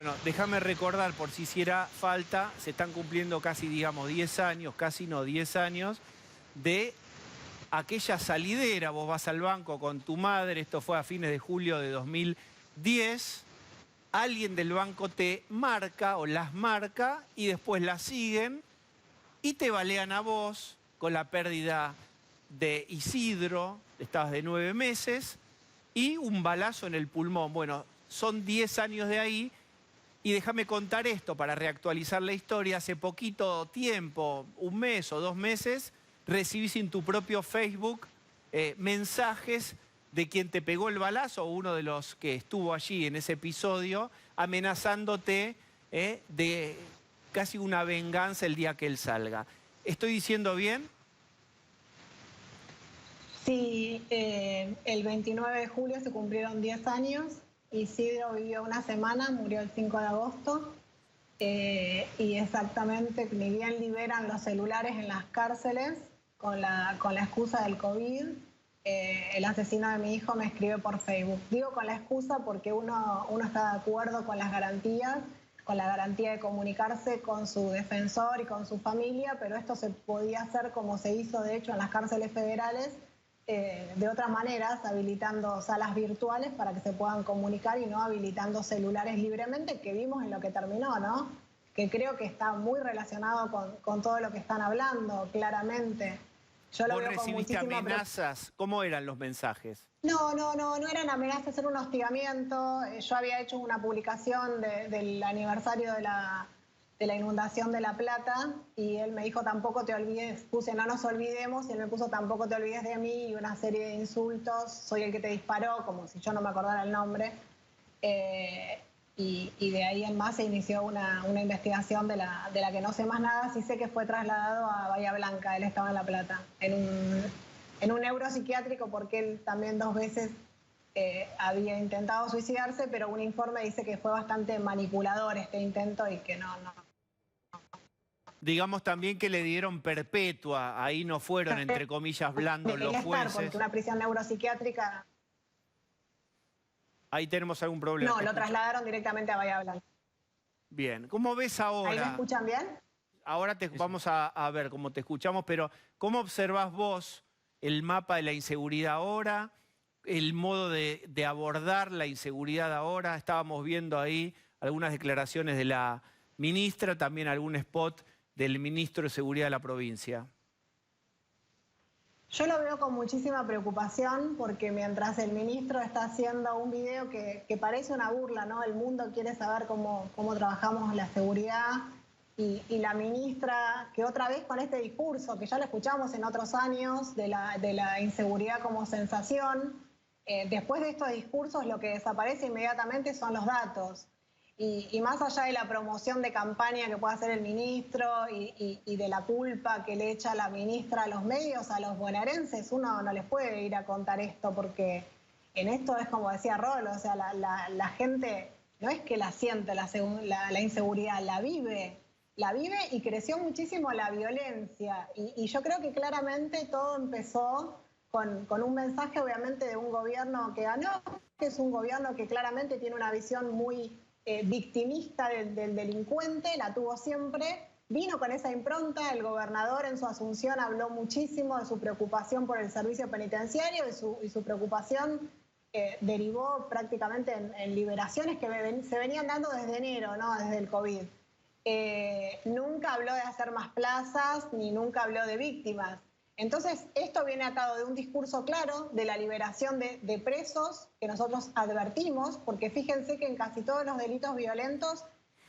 Bueno, déjame recordar, por si hiciera falta, se están cumpliendo casi, digamos, 10 años, casi no, 10 años, de aquella salidera. Vos vas al banco con tu madre, esto fue a fines de julio de 2010, alguien del banco te marca o las marca y después las siguen y te balean a vos con la pérdida de Isidro, estabas de 9 meses, y un balazo en el pulmón. Bueno, son 10 años de ahí. Y déjame contar esto para reactualizar la historia. Hace poquito tiempo, un mes o 2 meses, recibís en tu propio Facebook mensajes de quien te pegó el balazo, uno de los que estuvo allí en ese episodio, amenazándote de casi una venganza el día que él salga. ¿Estoy diciendo bien? Sí, el 29 de julio se cumplieron 10 años. Isidro vivió una semana, murió el 5 de agosto. Y exactamente, ni bien liberan los celulares en las cárceles con la excusa del COVID, el asesino de mi hijo me escribe por Facebook. Digo con la excusa porque uno está de acuerdo con las garantías, con la garantía de comunicarse con su defensor y con su familia, pero esto se podía hacer como se hizo de hecho en las cárceles federales, de otras maneras, habilitando salas virtuales para que se puedan comunicar y no habilitando celulares libremente, que vimos en lo que terminó, ¿no? Que creo que está muy relacionado con todo lo que están hablando, claramente. Yo lo ¿Vos veo con recibiste muchísima amenazas? ¿Cómo eran los mensajes? no eran amenazas, era un hostigamiento. Yo había hecho una publicación del aniversario de la inundación de La Plata y él me dijo tampoco te olvides, puse no nos olvidemos y él me puso tampoco te olvides de mí y una serie de insultos, soy el que te disparó, como si yo no me acordara el nombre. Y de ahí en más se inició una investigación de la que no sé más nada. Sí sé que fue trasladado a Bahía Blanca, él estaba en La Plata, en un neuropsiquiátrico porque él también 2 veces había intentado suicidarse, pero un informe dice que fue bastante manipulador este intento y que no. Digamos también que le dieron perpetua, ahí no fueron, entre comillas, blandos los Debería estar porque jueces. una prisión neuropsiquiátrica, Ahí tenemos algún problema, no, te lo escucho. trasladaron directamente a Bahía Blanca. Bien, ¿cómo ves ¿Ahí me ahora? escuchan bien? Ahora vamos a ver cómo te escuchamos, pero ¿cómo observás vos el mapa de la inseguridad ahora? El modo de abordar la inseguridad ahora. Estábamos viendo ahí algunas declaraciones de la ministra, también algún spot del ministro de Seguridad de la provincia. Yo lo veo con muchísima preocupación porque mientras el ministro está haciendo un video que parece una burla, ¿no? El mundo quiere saber cómo trabajamos la seguridad y la ministra, que otra vez con este discurso, que ya lo escuchamos en otros años, de la inseguridad como sensación, después de estos discursos lo que desaparece inmediatamente son los datos. Y más allá de la promoción de campaña que pueda hacer el ministro y de la culpa que le echa la ministra a los medios, a los bonaerenses, uno no les puede ir a contar esto porque en esto es como decía Rol, o sea, la gente no es que la siente la inseguridad, la vive y creció muchísimo la violencia. Y yo creo que claramente todo empezó con un mensaje obviamente de un gobierno que ganó, que es un gobierno que claramente tiene una visión muy victimista del delincuente, la tuvo siempre, vino con esa impronta. El gobernador en su asunción habló muchísimo de su preocupación por el servicio penitenciario y su preocupación derivó prácticamente en liberaciones que se venían dando desde enero, ¿no? Desde el COVID. Nunca habló de hacer más plazas ni nunca habló de víctimas. Entonces, esto viene atado de un discurso claro de la liberación de presos que nosotros advertimos, porque fíjense que en casi todos los delitos violentos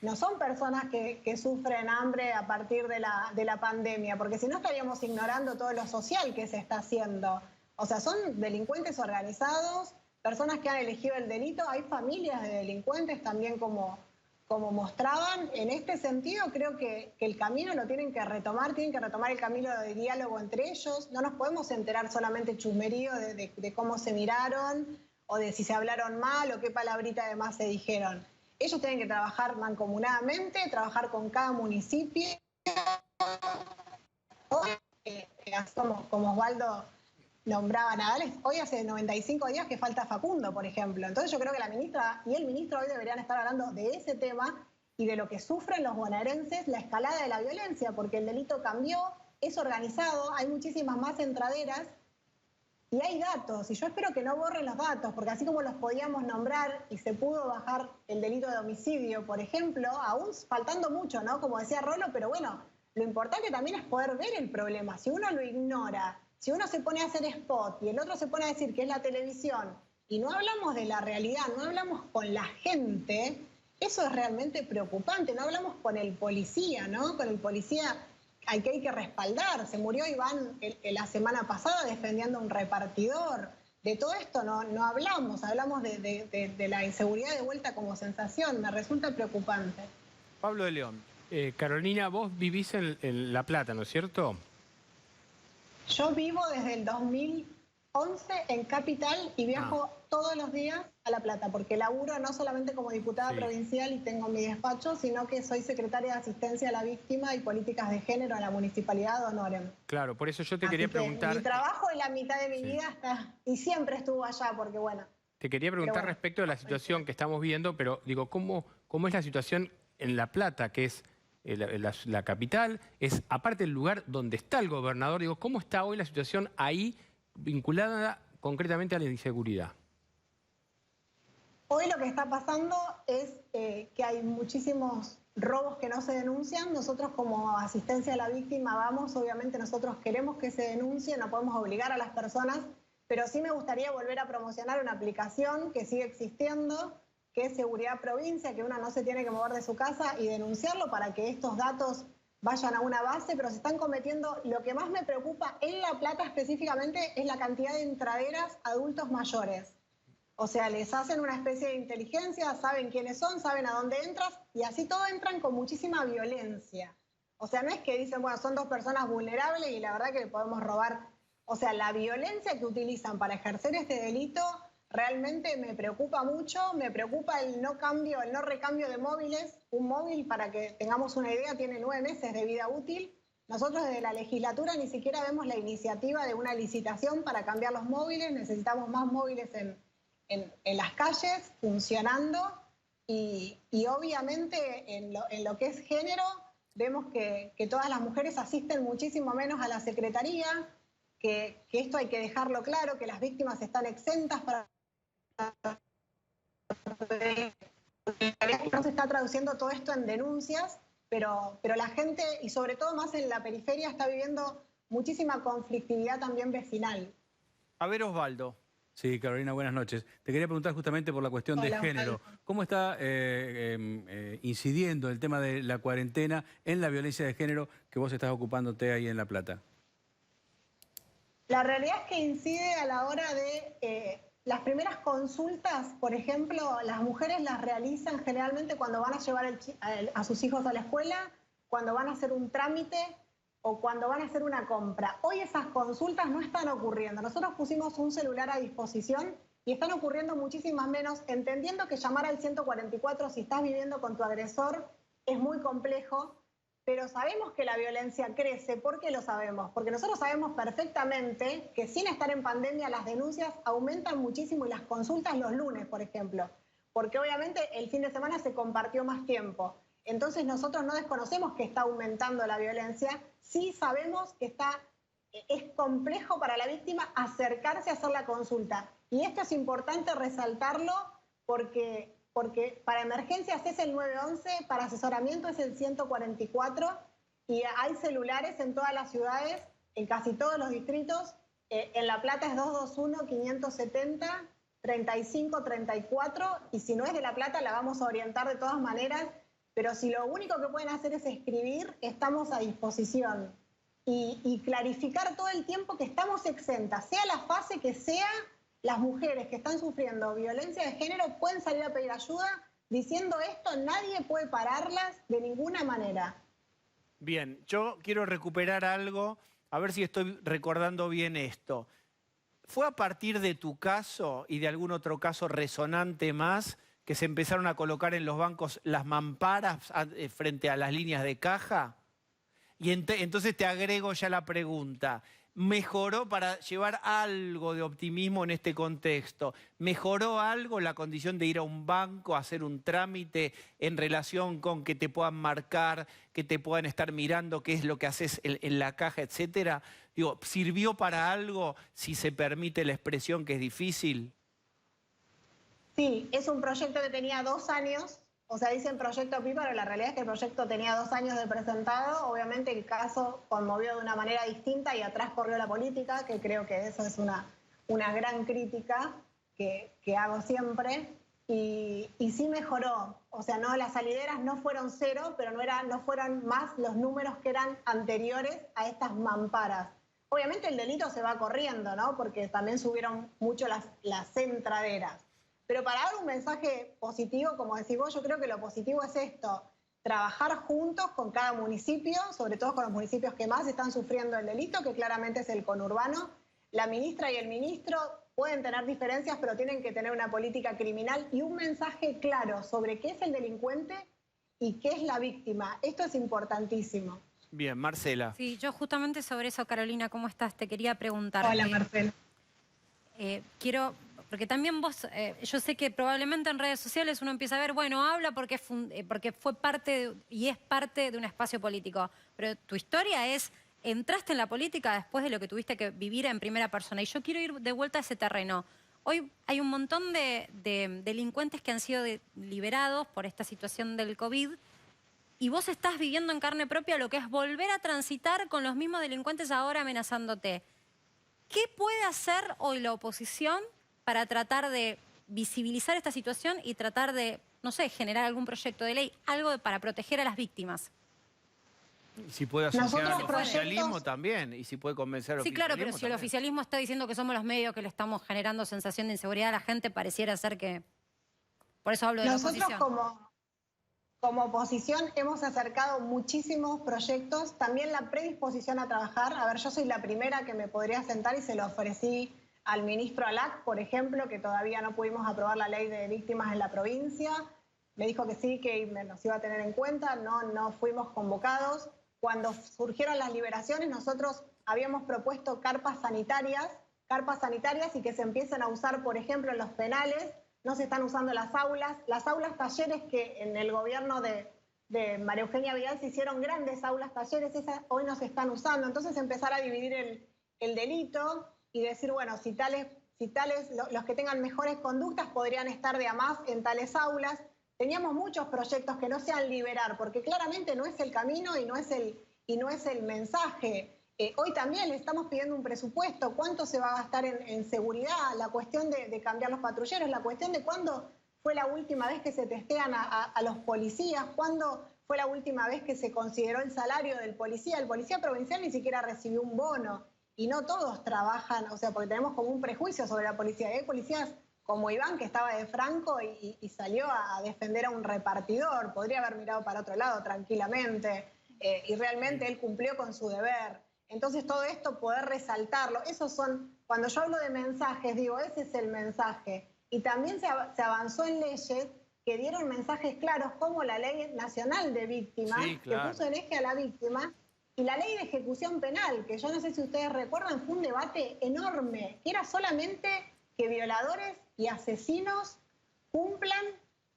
no son personas que sufren hambre a partir de la pandemia, porque si no estaríamos ignorando todo lo social que se está haciendo. O sea, son delincuentes organizados, personas que han elegido el delito, hay familias de delincuentes también como mostraban. En este sentido, creo que el camino lo tienen que retomar el camino de diálogo entre ellos. No nos podemos enterar solamente chusmerío de cómo se miraron o de si se hablaron mal o qué palabrita de más se dijeron. Ellos tienen que trabajar mancomunadamente, trabajar con cada municipio, como Osvaldo nombraba a Nadal, hoy hace 95 días que falta Facundo, por ejemplo. Entonces yo creo que la ministra y el ministro hoy deberían estar hablando de ese tema y de lo que sufren los bonaerenses, la escalada de la violencia, porque el delito cambió, es organizado, hay muchísimas más entraderas y hay datos. Y yo espero que no borren los datos, porque así como los podíamos nombrar y se pudo bajar el delito de homicidio, por ejemplo, aún faltando mucho, ¿no? Como decía Rolo, pero bueno, lo importante también es poder ver el problema. Si uno lo ignora, si uno se pone a hacer spot y el otro se pone a decir que es la televisión y no hablamos de la realidad, no hablamos con la gente, eso es realmente preocupante. No hablamos con el policía, ¿no? Con el policía al que hay que respaldar. Se murió Iván la semana pasada defendiendo a un repartidor. De todo esto no hablamos de la inseguridad de vuelta como sensación. Me resulta preocupante. Pablo de León. Carolina, vos vivís en La Plata, ¿no es cierto? Yo vivo desde el 2011 en Capital y viajo todos los días a La Plata, porque laburo no solamente como diputada provincial y tengo mi despacho, sino que soy secretaria de Asistencia a la Víctima y Políticas de Género en la Municipalidad de Honorem. Claro, por eso yo te quería preguntar... Mi trabajo en la mitad de mi vida está, y siempre estuvo allá, porque bueno... Te quería preguntar respecto de la situación que estamos viendo, pero digo, ¿cómo es la situación en La Plata, que es la capital, es aparte el lugar donde está el gobernador? Digo, ¿cómo está hoy la situación ahí vinculada concretamente a la inseguridad? Hoy lo que está pasando es que hay muchísimos robos que no se denuncian. Nosotros como Asistencia a la Víctima vamos, obviamente nosotros queremos que se denuncie, no podemos obligar a las personas, pero sí me gustaría volver a promocionar una aplicación que sigue existiendo, que es Seguridad Provincia, que uno no se tiene que mover de su casa y denunciarlo para que estos datos vayan a una base, pero se están cometiendo. Lo que más me preocupa en La Plata específicamente es la cantidad de entraderas adultos mayores. O sea, les hacen una especie de inteligencia, saben quiénes son, saben a dónde entras y así todo entran con muchísima violencia. O sea, no es que dicen, bueno, son dos personas vulnerables y la verdad que le podemos robar. O sea, la violencia que utilizan para ejercer este delito realmente me preocupa mucho. Me preocupa el no recambio de móviles. Un móvil, para que tengamos una idea, tiene 9 meses de vida útil. Nosotros desde la legislatura ni siquiera vemos la iniciativa de una licitación para cambiar los móviles. Necesitamos más móviles en las calles, funcionando. Y obviamente en lo que es género, vemos que todas las mujeres asisten muchísimo menos a la secretaría, que esto hay que dejarlo claro, que las víctimas están exentas para... No se está traduciendo todo esto en denuncias, pero la gente, y sobre todo más en la periferia, está viviendo muchísima conflictividad también vecinal. A ver, Osvaldo. Sí, Carolina, buenas noches. Te quería preguntar justamente por la cuestión de género. ¿Cómo está incidiendo el tema de la cuarentena en la violencia de género que vos estás ocupándote ahí en La Plata? La realidad es que incide a la hora de las primeras consultas. Por ejemplo, las mujeres las realizan generalmente cuando van a llevar a sus hijos a la escuela, cuando van a hacer un trámite o cuando van a hacer una compra. Hoy esas consultas no están ocurriendo. Nosotros pusimos un celular a disposición y están ocurriendo muchísimas menos, entendiendo que llamar al 144 si estás viviendo con tu agresor es muy complejo, pero sabemos que la violencia crece. ¿Por qué lo sabemos? Porque nosotros sabemos perfectamente que sin estar en pandemia las denuncias aumentan muchísimo y las consultas los lunes, por ejemplo, porque obviamente el fin de semana se compartió más tiempo. Entonces nosotros no desconocemos que está aumentando la violencia, sí sabemos que es complejo para la víctima acercarse a hacer la consulta. Y esto es importante resaltarlo porque para emergencias es el 911, para asesoramiento es el 144 y hay celulares en todas las ciudades, en casi todos los distritos. En La Plata es 221-570-3534 y si no es de La Plata la vamos a orientar de todas maneras. Pero si lo único que pueden hacer es escribir, estamos a disposición. Y clarificar todo el tiempo que estamos exentas, sea la fase que sea, las mujeres que están sufriendo violencia de género pueden salir a pedir ayuda. Diciendo esto, nadie puede pararlas de ninguna manera. Bien, yo quiero recuperar algo, a ver si estoy recordando bien esto. ¿Fue a partir de tu caso y de algún otro caso resonante más que se empezaron a colocar en los bancos las mamparas frente a las líneas de caja? Y entonces te agrego ya la pregunta. mejoró para llevar algo de optimismo en este contexto? ¿Mejoró algo la condición de ir a un banco a hacer un trámite en relación con que te puedan marcar, que te puedan estar mirando qué es lo que haces en la caja, etcétera? Digo, ¿sirvió para algo, si se permite la expresión que es difícil? Sí, es un proyecto que tenía 2 años, o sea, dicen proyecto PIPA, pero la realidad es que el proyecto tenía 2 años de presentado. Obviamente el caso conmovió de una manera distinta y atrás corrió la política, que creo que eso es una gran crítica que hago siempre. Y sí mejoró, o sea, no, las salideras no fueron 0, pero no fueron más los números que eran anteriores a estas mamparas. Obviamente el delito se va corriendo, ¿no? Porque también subieron mucho las entraderas. Pero para dar un mensaje positivo, como decís vos, yo creo que lo positivo es esto: trabajar juntos con cada municipio, sobre todo con los municipios que más están sufriendo el delito, que claramente es el conurbano. La ministra y el ministro pueden tener diferencias, pero tienen que tener una política criminal y un mensaje claro sobre qué es el delincuente y qué es la víctima. Esto es importantísimo. Bien, Marcela. Sí, yo justamente sobre eso, Carolina, ¿cómo estás? Te quería preguntar. Hola, Marcela. Porque también vos, yo sé que probablemente en redes sociales uno empieza a ver, bueno, habla porque fue parte y es parte de un espacio político, pero tu historia es, entraste en la política después de lo que tuviste que vivir en primera persona, y yo quiero ir de vuelta a ese terreno. Hoy hay un montón de delincuentes que han sido liberados por esta situación del COVID, y vos estás viviendo en carne propia lo que es volver a transitar con los mismos delincuentes ahora amenazándote. ¿Qué puede hacer hoy la oposición para tratar de visibilizar esta situación y tratar de, no sé, generar algún proyecto de ley, algo para proteger a las víctimas? Y si puede asociar al Nosotros oficialismo también, y si puede convencer al Sí, oficialismo claro, pero si el también. oficialismo está diciendo que somos los medios que le estamos generando sensación de inseguridad a la gente, pareciera ser que... Por eso hablo de la Nosotros oposición. como oposición hemos acercado muchísimos proyectos, también la predisposición a trabajar. A ver, yo soy la primera que me podría sentar y se lo ofrecí al ministro Alac, por ejemplo, que todavía no pudimos aprobar la ley de víctimas en la provincia. Me dijo que sí, que nos iba a tener en cuenta, no fuimos convocados. Cuando surgieron las liberaciones, nosotros habíamos propuesto carpas sanitarias y que se empiecen a usar, por ejemplo, en los penales. No se están usando las aulas talleres, que en el gobierno de María Eugenia Vidal se hicieron grandes aulas talleres, esas hoy no se están usando. Entonces empezar a dividir el delito y decir, bueno, si tales, los que tengan mejores conductas podrían estar de a más en tales aulas. Teníamos muchos proyectos que no sean liberar, porque claramente no es el camino y no es el mensaje. Hoy también le estamos pidiendo un presupuesto, cuánto se va a gastar en seguridad, la cuestión de cambiar los patrulleros, la cuestión de cuándo fue la última vez que se testean a los policías, cuándo fue la última vez que se consideró el salario del policía. El policía provincial ni siquiera recibió un bono y no todos trabajan, o sea, porque tenemos como un prejuicio sobre la policía. Hay policías como Iván, que estaba de Franco y salió a defender a un repartidor, podría haber mirado para otro lado tranquilamente, y realmente él cumplió con su deber. Entonces todo esto poder resaltarlo, esos son, cuando yo hablo de mensajes, digo, ese es el mensaje. Y también se avanzó en leyes que dieron mensajes claros, como la Ley Nacional de Víctimas, Sí, claro, que puso en eje a la víctima, y la Ley de Ejecución Penal, que yo no sé si ustedes recuerdan, fue un debate enorme, que era solamente que violadores y asesinos cumplan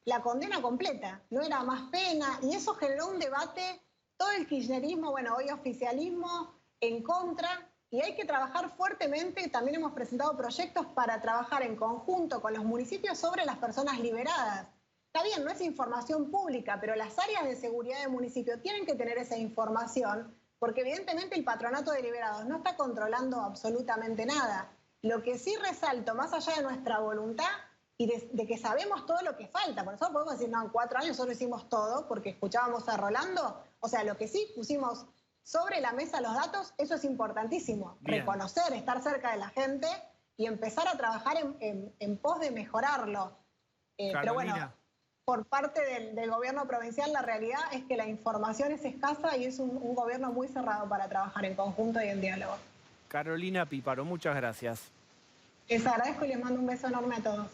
la condena completa, no era más pena, y eso generó un debate, todo el kirchnerismo, bueno, hoy oficialismo, en contra, y hay que trabajar fuertemente. También hemos presentado proyectos para trabajar en conjunto con los municipios sobre las personas liberadas. Está bien, no es información pública, pero las áreas de seguridad del municipio tienen que tener esa información, porque evidentemente el patronato de liberados no está controlando absolutamente nada. Lo que sí resalto, más allá de nuestra voluntad y de que sabemos todo lo que falta, por eso podemos decir, no, en 4 años solo hicimos todo, porque escuchábamos a Rolando, o sea, lo que sí pusimos sobre la mesa los datos, eso es importantísimo. Bien. Reconocer, estar cerca de la gente y empezar a trabajar en pos de mejorarlo. Pero bueno, por parte del gobierno provincial, la realidad es que la información es escasa y es un gobierno muy cerrado para trabajar en conjunto y en diálogo. Carolina Píparo, muchas gracias. Les agradezco y les mando un beso enorme a todos.